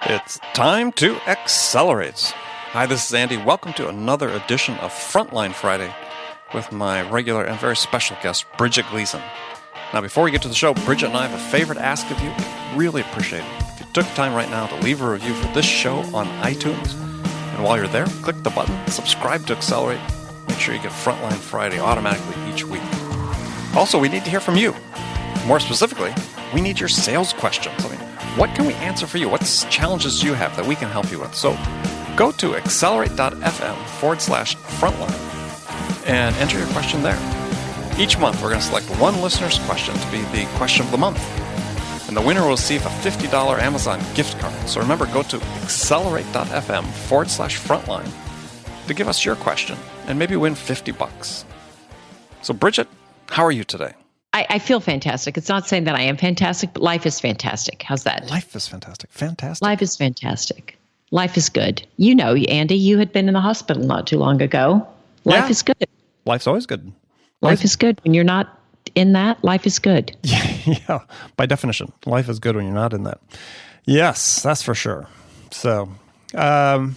It's time to accelerate. Hi, this is Andy. Welcome to another edition of Frontline Friday with my regular and very special guest, Bridget Gleason. Now, before we get to the show, Bridget and I have a favor to ask of you. Really appreciate it if you took time right now to leave a review for this show on iTunes. And while you're there, click the button, subscribe to Accelerate. Make sure you get Frontline Friday automatically each week. Also, we need to hear from you. More specifically, we need your sales questions. What can we answer for you? What challenges do you have that we can help you with? So go to accelerate.fm/frontline and enter your question there. Each month, we're going to select one listener's question to be the question of the month. And the winner will receive a $50 Amazon gift card. So remember, go to accelerate.fm/frontline to give us your question and maybe win $50. So Bridget, how are you today? I feel fantastic. It's not saying that I am fantastic, but life is fantastic. How's that? Life is fantastic. Fantastic. Life is fantastic. Life is good. You know, Andy, you had been in the hospital not too long ago. Life is good. Life's always good. Life is good. When you're not in that, life is good. Yeah. By definition, life is good when you're not in that. Yes, that's for sure. So, summer's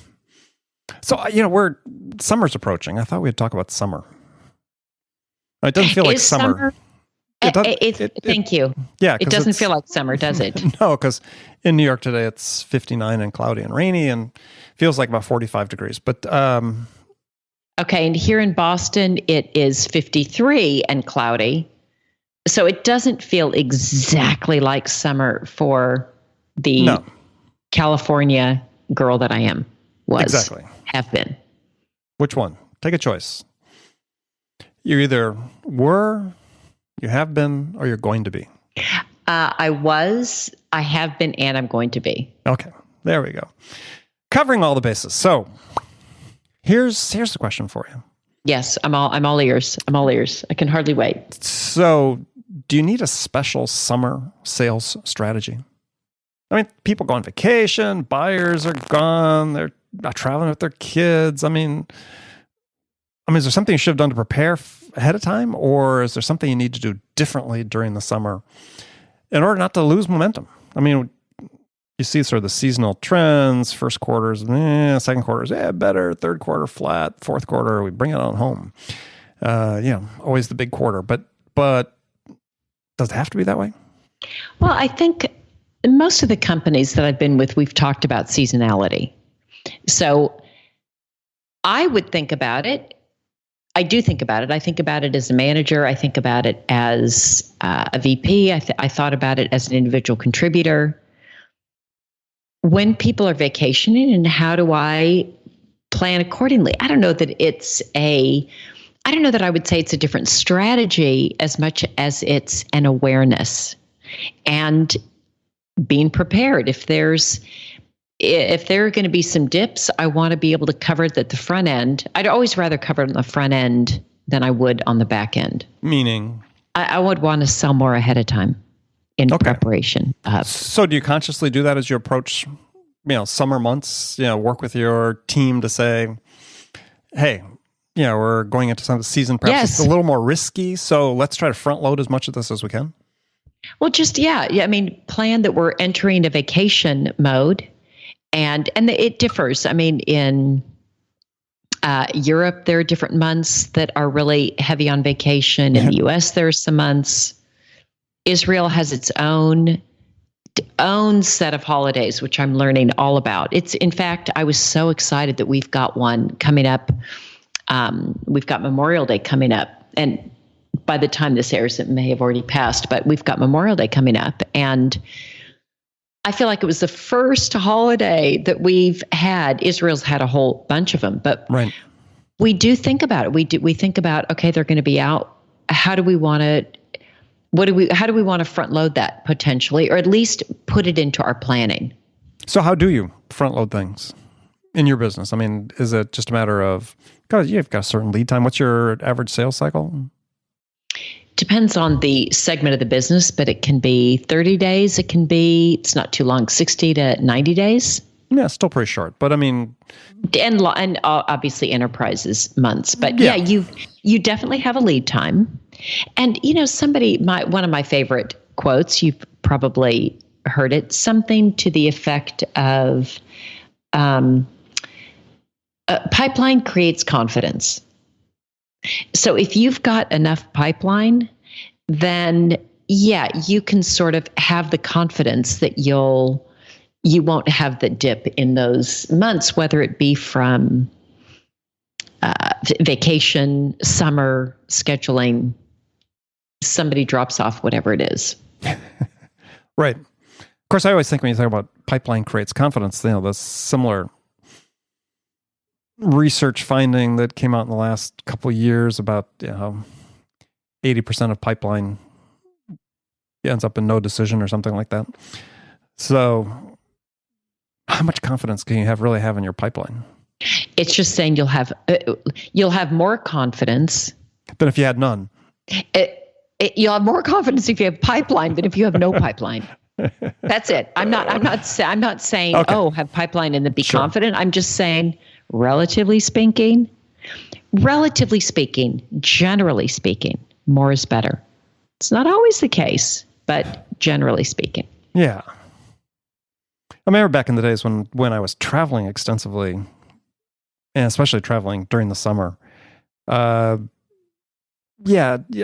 approaching. I thought we'd talk about summer. It doesn't feel like summer. Thank you. Yeah, it doesn't feel like summer, does it? No, because in New York today it's 59 and cloudy and rainy, and feels like about 45 degrees. But okay, and here in Boston it is 53 and cloudy, so it doesn't feel exactly like summer for the California girl that I am. Have been. Which one? Take a choice. You either were, you have been, or you're going to be. I was, I have been, and I'm going to be. Okay, there we go. Covering all the bases. So here's the question for you. Yes, I'm all ears. I'm all ears. I can hardly wait. So, do you need a special summer sales strategy? I mean, people go on vacation, buyers are gone, they're not traveling with their kids. I mean, is there something you should have done to prepare ahead of time, or is there something you need to do differently during the summer in order not to lose momentum? I mean, you see sort of the seasonal trends, first quarters, second quarters, better, third quarter flat, fourth quarter, we bring it on home. Always the big quarter. But does it have to be that way? Well, I think most of the companies that I've been with, we've talked about seasonality. So I would think about it. I do think about it. I think about it as a manager. I think about it as a VP. I thought about it as an individual contributor. When people are vacationing, and how do I plan accordingly? I don't know that I would say it's a different strategy as much as it's an awareness and being prepared. If there are going to be some dips, I want to be able to cover it at the front end. I'd always rather cover it on the front end than I would on the back end. Meaning? I would want to sell more ahead of time in preparation. So do you consciously do that as you approach, summer months, work with your team to say, hey, we're going into some season, perhaps it's a little more risky, so let's try to front load as much of this as we can? Well, I mean, plan that we're entering a vacation mode. And it differs. I mean, in Europe, there are different months that are really heavy on vacation. In the U.S., there are some months. Israel has its own set of holidays, which I'm learning all about. In fact, I was so excited that we've got one coming up. We've got Memorial Day coming up. And by the time this airs, it may have already passed, but we've got Memorial Day coming up. And I feel like it was the first holiday that we've had. Israel's had a whole bunch of them, but we do think about it. We think about, okay, they're going to be out. How do we want to? How do we want to front load that potentially, or at least put it into our planning? So, how do you front load things in your business? I mean, is it just a matter of because you've got a certain lead time? What's your average sales cycle? Depends on the segment of the business, but it can be 30 days. It's not too long, 60 to 90 days. Yeah, still pretty short, but I mean, and obviously enterprises months, but you definitely have a lead time. And one of my favorite quotes, you've probably heard it, something to the effect of pipeline creates confidence. So if you've got enough pipeline, then yeah, you can sort of have the confidence that you won't have the dip in those months, whether it be from vacation, summer, scheduling, somebody drops off, whatever it is. Right. Of course, I always think when you talk about pipeline creates confidence, the similar research finding that came out in the last couple of years about 80% of pipeline ends up in no decision or something like that. So how much confidence can you really have in your pipeline? It's just saying you'll have more confidence than if you had none. You'll have more confidence if you have pipeline than if you have no pipeline. That's it. I'm not saying, okay, have pipeline and then be confident. I'm just saying, relatively speaking, generally speaking, more is better. It's not always the case, but generally speaking. Yeah. I remember back in the days when I was traveling extensively, and especially traveling during the summer. Yeah,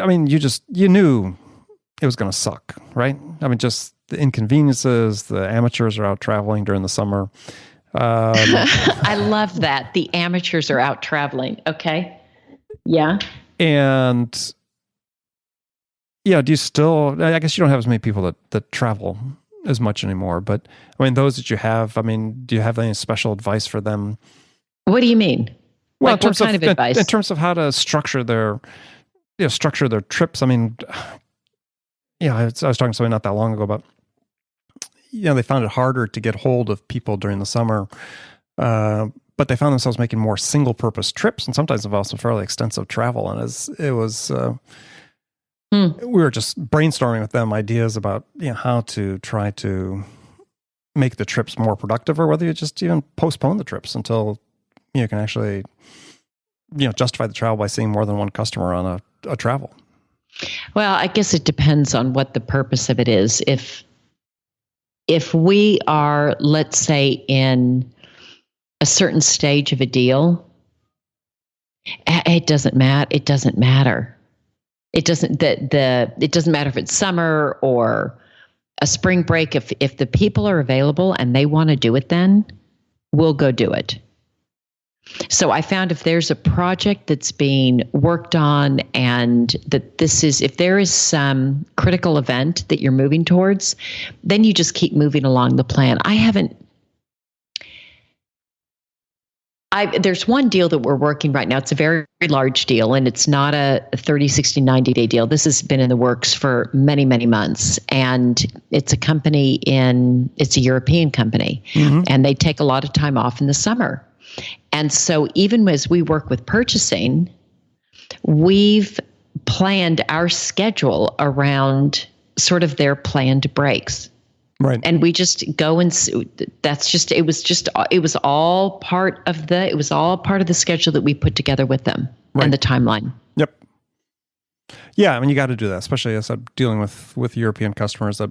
I mean, you knew it was going to suck, right? I mean, just the inconveniences, the amateurs are out traveling during the summer. I love that. The amateurs are out traveling. Okay. Yeah. And yeah, do you still, I guess you don't have as many people that travel as much anymore, but I mean, those that you have, I mean, do you have any special advice for them? What do you mean? Well, like, what kind of advice? In terms of how to structure their trips. I mean, I was talking to somebody not that long ago about, they found it harder to get hold of people during the summer, but they found themselves making more single-purpose trips, and sometimes involved some fairly extensive travel. And we were just brainstorming with them ideas about how to try to make the trips more productive, or whether you just even postpone the trips until you can actually justify the travel by seeing more than one customer on a travel. Well, I guess it depends on what the purpose of it is. If we are, let's say, in a certain stage of a deal, it doesn't matter. It doesn't matter. It doesn't matter if it's summer or a spring break. If the people are available and they want to do it, then we'll go do it. So I found if there's a project that's being worked on and if there is some critical event that you're moving towards, then you just keep moving along the plan. There's one deal that we're working right now. It's a very, very large deal, and it's not a 30, 60, 90-day deal. This has been in the works for many, many months. And it's it's a European company, and they take a lot of time off in the summer. And so even as we work with purchasing, we've planned our schedule around sort of their planned breaks. Right. And we just go and it was all part of the schedule that we put together with them, right, and the timeline. Yep. Yeah. I mean, you got to do that, especially as I'm dealing with European customers, that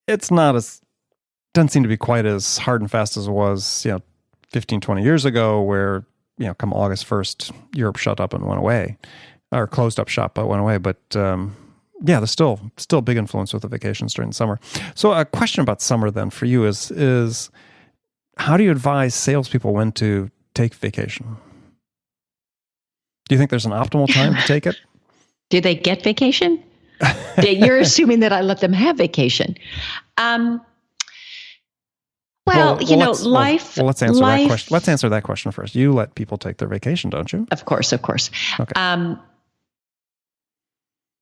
doesn't seem to be quite as hard and fast as it was, 15, 20 years ago, where, come August 1st, Europe shut up and went away, or closed up shop but went away. But there's still big influence with the vacations during the summer. So a question about summer then for you is how do you advise salespeople when to take vacation? Do you think there's an optimal time to take it? Do they get vacation? You're assuming that I let them have vacation. Life. Let's answer that question. Let's answer that question first. You let people take their vacation, don't you? Of course. Okay.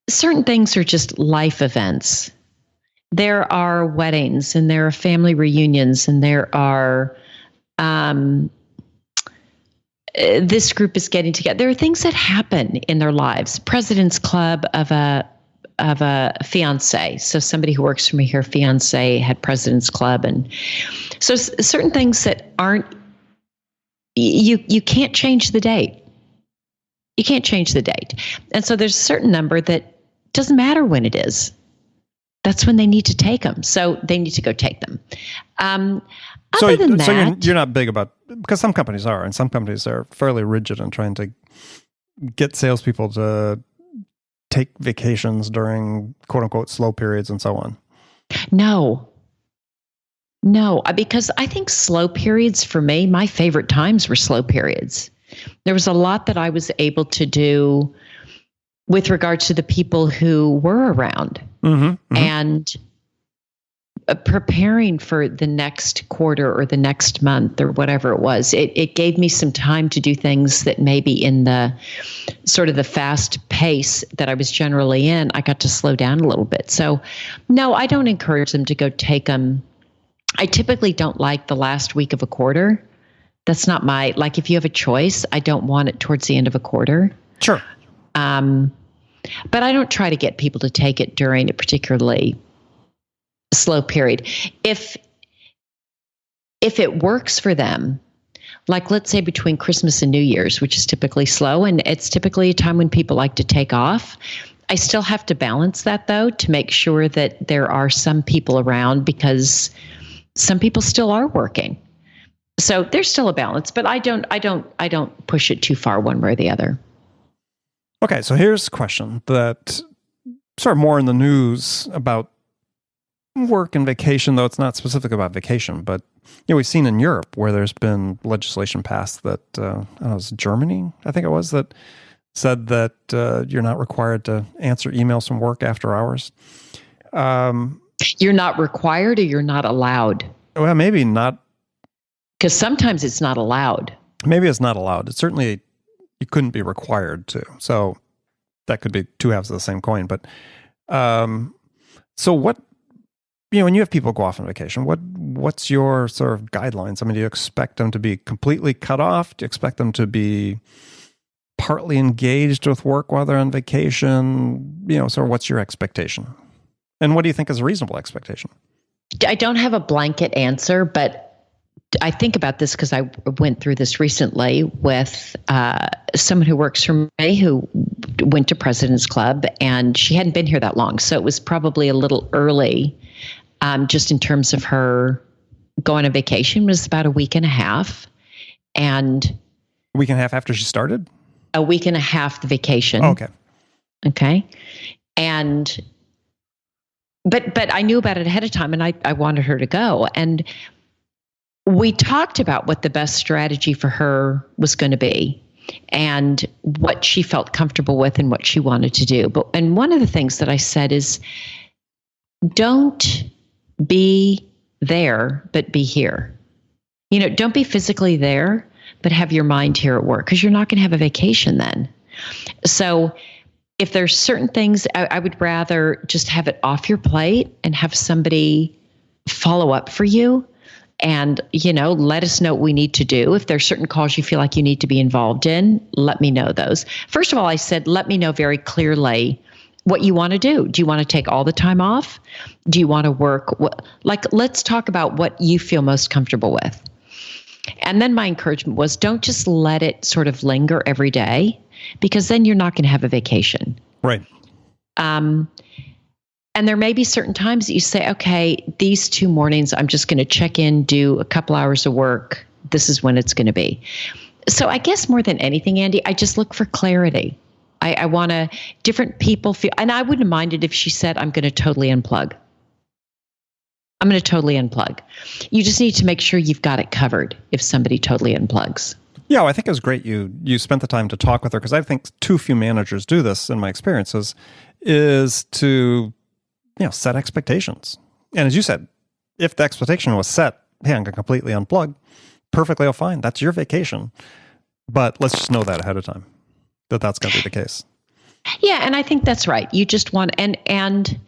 Certain things are just life events. There are weddings, and there are family reunions, and there are this group is getting together. There are things that happen in their lives. President's Club of a fiance. So somebody who works for me here, fiance, had President's Club. And so certain things that aren't, you can't change the date. You can't change the date. And so there's a certain number that doesn't matter when it is. that's when they need to take them. So they need to go take them. So Other than that, you're not big about, because some companies are, and some companies are fairly rigid in trying to get salespeople to take vacations during quote unquote slow periods and so on. No, because I think slow periods for me, my favorite times were slow periods. There was a lot that I was able to do with regards to the people who were around and preparing for the next quarter or the next month or whatever it was. It gave me some time to do things that maybe in the sort of the fast pace that I was generally in, I got to slow down a little bit. So no, I don't encourage them to go take them. I typically don't like the last week of a quarter. That's not like if you have a choice, I don't want it towards the end of a quarter. Sure. But I don't try to get people to take it during a particularly slow period. If it works for them, like let's say between Christmas and New Year's, which is typically slow, and it's typically a time when people like to take off. I still have to balance that though, to make sure that there are some people around, because some people still are working. So there's still a balance, but I don't push it too far one way or the other. Okay, so here's a question that sort of more in the news about work and vacation, though it's not specific about vacation, but we've seen in Europe where there's been legislation passed that, I don't know, it was Germany, I think it was, that said that you're not required to answer emails from work after hours. You're not required, or you're not allowed? Well, maybe not. Because sometimes it's not allowed. Maybe it's not allowed. It's certainly, you couldn't be required to. So that could be two halves of the same coin. But so what, when you have people go off on vacation, what's your sort of guidelines? I mean, do you expect them to be completely cut off? Do you expect them to be partly engaged with work while they're on vacation? Sort of what's your expectation? And what do you think is a reasonable expectation? I don't have a blanket answer, but I think about this because I went through this recently with someone who works for me who went to President's Club, and she hadn't been here that long. So it was probably a little early, just in terms of her going on vacation. It was about a week and a half. And a week and a half after she started? A week and a half the vacation. Oh, okay. Okay. And but I knew about it ahead of time, and I wanted her to go. And we talked about what the best strategy for her was going to be and what she felt comfortable with and what she wanted to do. And one of the things that I said is, don't be there, but be here. Don't be physically there, but have your mind here at work, because you're not going to have a vacation then. So if there's certain things, I would rather just have it off your plate and have somebody follow up for you and, let us know what we need to do. If there's certain calls you feel like you need to be involved in, let me know those. First of all, I said, let me know very clearly what you want to do. Do you want to take all the time off? Do you want to work? Let's talk about what you feel most comfortable with. And then my encouragement was, don't just let it sort of linger every day, because then you're not going to have a vacation. Right. And there may be certain times that you say, okay, these 2 mornings, I'm just going to check in, do a couple hours of work. This is when it's going to be. So I guess more than anything, Andy, I just look for clarity. I want to, different people feel, and I wouldn't mind it if she said, I'm going to totally unplug. I'm going to totally unplug. You just need to make sure you've got it covered if somebody totally unplugs. Yeah, well, I think it was great you spent the time to talk with her, because I think too few managers do this in my experiences, is to set expectations. And as you said, if the expectation was set, hey, I'm going to completely unplug, perfectly fine. That's your vacation. But let's just know that ahead of time, that's going to be the case. Yeah, and I think that's right. You just want, and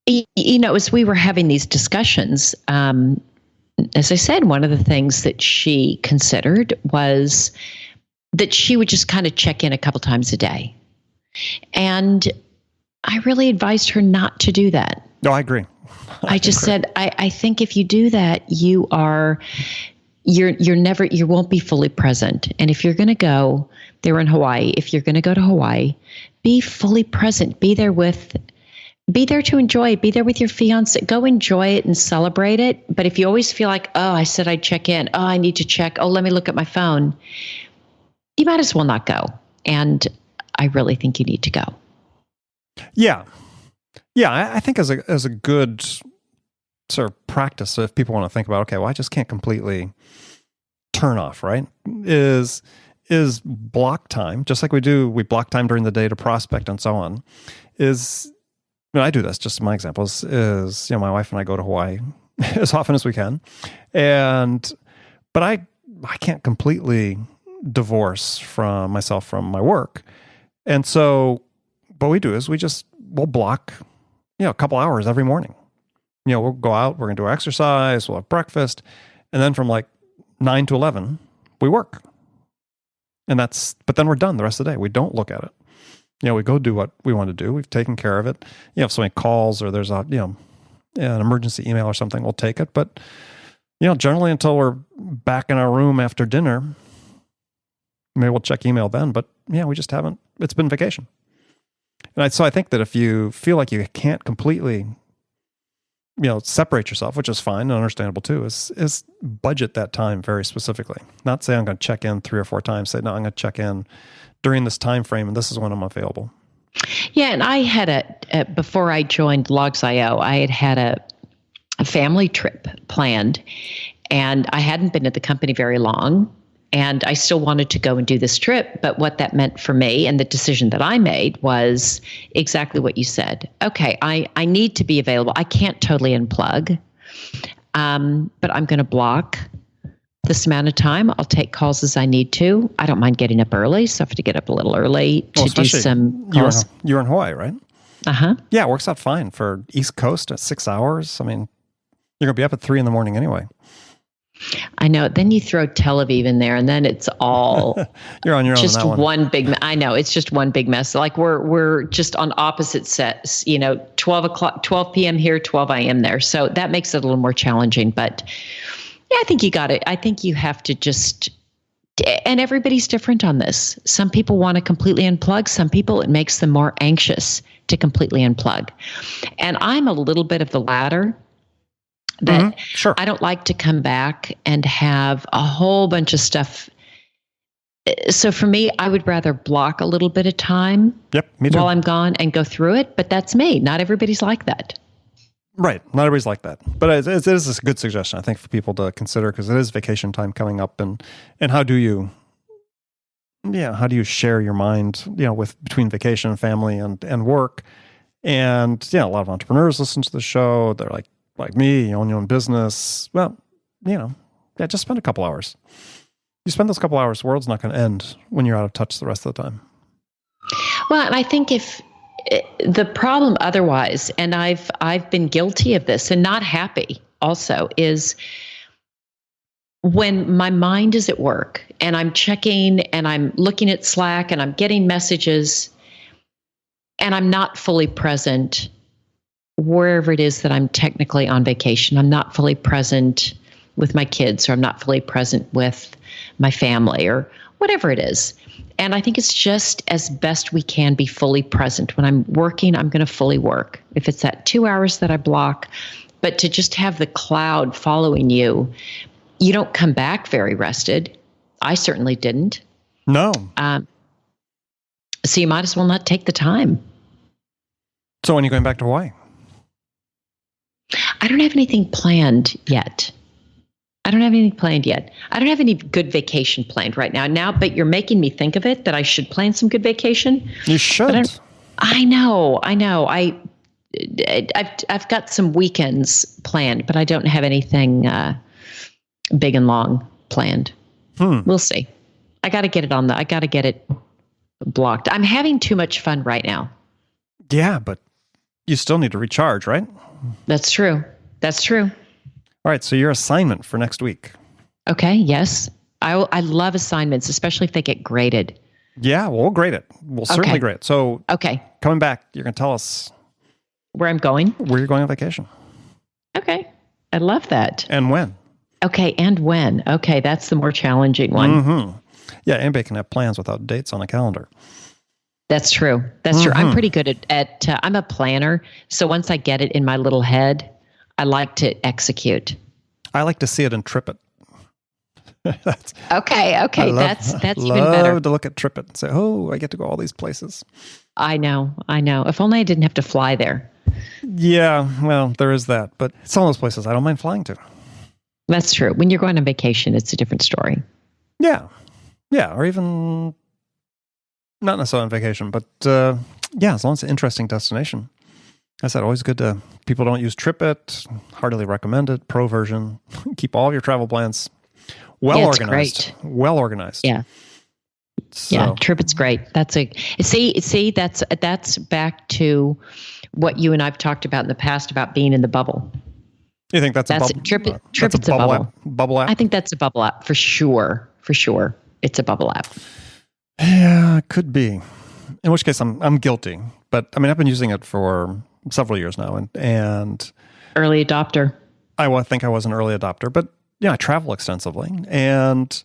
as we were having these discussions, as I said, one of the things that she considered was that she would just kind of check in a couple times a day. And I really advised her not to do that. No, I agree. I just said, I think if you do that, you won't be fully present. And if you're going to go, they were in Hawaii. If you're going to go to Hawaii, be fully present, be there with be there to enjoy it. Be there with your fiance. Go enjoy it and celebrate it. But if you always feel like, oh, I said I'd check in. Oh, I need to check. Oh, let me look at my phone. You might as well not go. And I really think you need to go. Yeah. Yeah, I think as a good sort of practice, so if people want to think about, okay, well, I just can't completely turn off, right? Is block time, just like we block time during the day to prospect and so on, I do this, just my examples, is my wife and I go to Hawaii as often as we can. But I can't completely divorce from myself from my work. And so what we do is we'll block, a couple hours every morning. We'll go out, we're going to do exercise, we'll have breakfast. And then from like 9 to 11, we work. But then we're done the rest of the day. We don't look at it. We go do what we want to do. We've taken care of it. If somebody calls or there's an emergency email or something, we'll take it. But, generally until we're back in our room after dinner, maybe we'll check email then. But we just haven't. It's been vacation. And so I think that if you feel like you can't completely, separate yourself, which is fine and understandable too, is budget that time very specifically. Not say I'm going to check in 3 or 4 times. Say, no, I'm going to check in during this time frame, and this is when I'm available. Yeah, and I had before I joined Logs.io, I had a family trip planned, and I hadn't been at the company very long, and I still wanted to go and do this trip. But what that meant for me and the decision that I made was exactly what you said. Okay, I need to be available. I can't totally unplug, but I'm going to block this amount of time. I'll take calls as I need to. I don't mind getting up early, so I have to get up a little early to do some calls. You're in Hawaii, right? Uh-huh. Yeah, it works out fine for East Coast at 6 hours. I mean, you're going to be up at 3 a.m. anyway. I know. Then you throw Tel Aviv in there, and then it's all you're on your own. Just on that one big. I know it's just one big mess. Like we're just on opposite sets. 12 p.m. here, 12 a.m. there. So that makes it a little more challenging. But yeah, I think you got it. I think you have to just. And everybody's different on this. Some people want to completely unplug. Some people, it makes them more anxious to completely unplug. And I'm a little bit of the latter. That sure. I don't like to come back and have a whole bunch of stuff. So for me, I would rather block a little bit of time me too. While I'm gone and go through it. But that's me. Not everybody's like that. Right. Not everybody's like that. But it is a good suggestion, I think, for people to consider, because it is vacation time coming up. And how do you share your mind, between vacation and family and work? And, a lot of entrepreneurs listen to the show. They're like me, you own your own business. Well, just spend a couple hours. You spend those couple hours, the world's not going to end when you're out of touch the rest of the time. Well, and I think if the problem otherwise, and I've been guilty of this and not happy also, is when my mind is at work and I'm checking and I'm looking at Slack and I'm getting messages and I'm not fully present wherever it is that I'm technically on vacation. I'm not fully present with my kids, or I'm not fully present with my family, or whatever it is. And I think it's just as best we can be fully present. When I'm working, I'm going to fully work. If it's that 2 hours that I block, but to just have the cloud following you, you don't come back very rested. I certainly didn't. No. So you might as well not take the time. So when are you going back to Hawaii? I don't have anything planned yet. I don't have any good vacation planned right now, but you're making me think of it, that I should plan some good vacation. You should. I know. I've got some weekends planned, but I don't have anything big and long planned. We'll see. I got to get it blocked. I'm having too much fun right now. Yeah, but you still need to recharge, right? That's true. All right, so your assignment for next week. Okay, yes. I love assignments, especially if they get graded. Yeah, we'll grade it. We'll certainly grade it. So coming back, you're going to tell us where I'm going, where you're going on vacation. Okay, I love that. And when. Okay, and when. Okay, that's the more challenging one. Mm-hmm. Yeah, anybody can have plans without dates on a calendar. That's true. That's true. I'm pretty good at I'm a planner. So once I get it in my little head, I like to execute. I like to see it and trip it. Okay. That's even better. better. Love to look at Trip It and say, oh, I get to go all these places. I know. If only I didn't have to fly there. Yeah, well, there is that. But some of those places I don't mind flying to. That's true. When you're going on vacation, it's a different story. Yeah. Yeah, or even not necessarily on vacation, but as long as it's an interesting destination. I said, always good to, people don't use TripIt, heartily recommend it, pro version. Keep all your travel plans organized. Great. Well organized. Yeah. So. Yeah, TripIt's great. That's back to what you and I've talked about in the past about being in the bubble. You think that's a bubble? TripIt's a bubble app? Bubble app? I think that's a bubble app for sure. For sure. It's a bubble app. Yeah, it could be. In which case I'm guilty. But I mean, I've been using it for several years now, and early adopter. I think I was an early adopter, but I travel extensively, and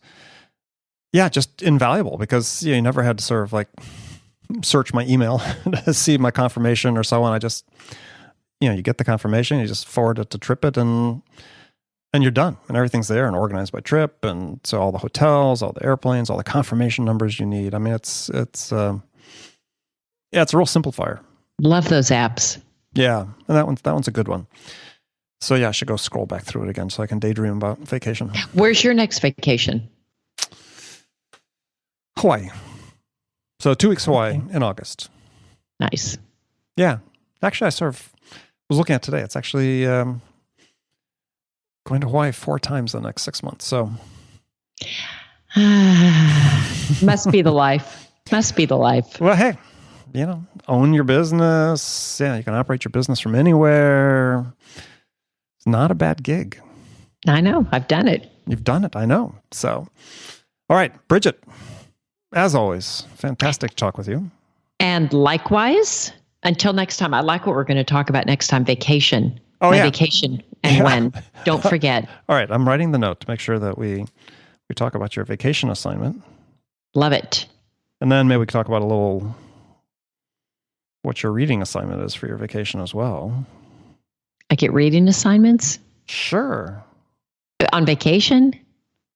just invaluable because you never had to sort of like search my email to see my confirmation or so on. I just you get the confirmation, you just forward it to TripIt, and you're done, and everything's there and organized by trip, and so all the hotels, all the airplanes, all the confirmation numbers you need. I mean, it's a real simplifier. Love those apps. Yeah, and that one's a good one. So I should go scroll back through it again so I can daydream about vacation. Where's your next vacation? Hawaii. So 2 weeks Hawaii in August. Nice. Yeah. Actually, I sort of was looking at today. It's actually going to Hawaii 4 times the next 6 months. So must be the life. Must be the life. Well, hey, own your business. Yeah, you can operate your business from anywhere. It's not a bad gig. I know. I've done it. You've done it. I know. So, all right, Bridget, as always, fantastic to talk with you. And likewise, until next time, I like what we're going to talk about next time, vacation. Vacation and when. Don't forget. All right, I'm writing the note to make sure that we talk about your vacation assignment. Love it. And then maybe we can talk about a little what your reading assignment is for your vacation as well. I get reading assignments? Sure. On vacation?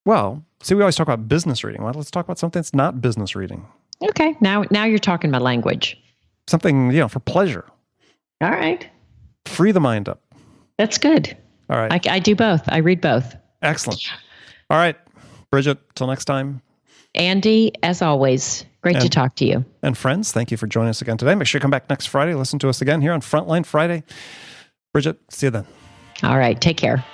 Well, see, we always talk about business reading. Well, let's talk about something that's not business reading. Okay. Now you're talking my language. Something, for pleasure. All right. Free the mind up. That's good. All right. I do both. I read both. Excellent. All right. Bridget, till next time. Andy, as always, great to talk to you. And friends, thank you for joining us again today. Make sure you come back next Friday. Listen to us again here on Frontline Friday. Bridget, see you then. All right. Take care.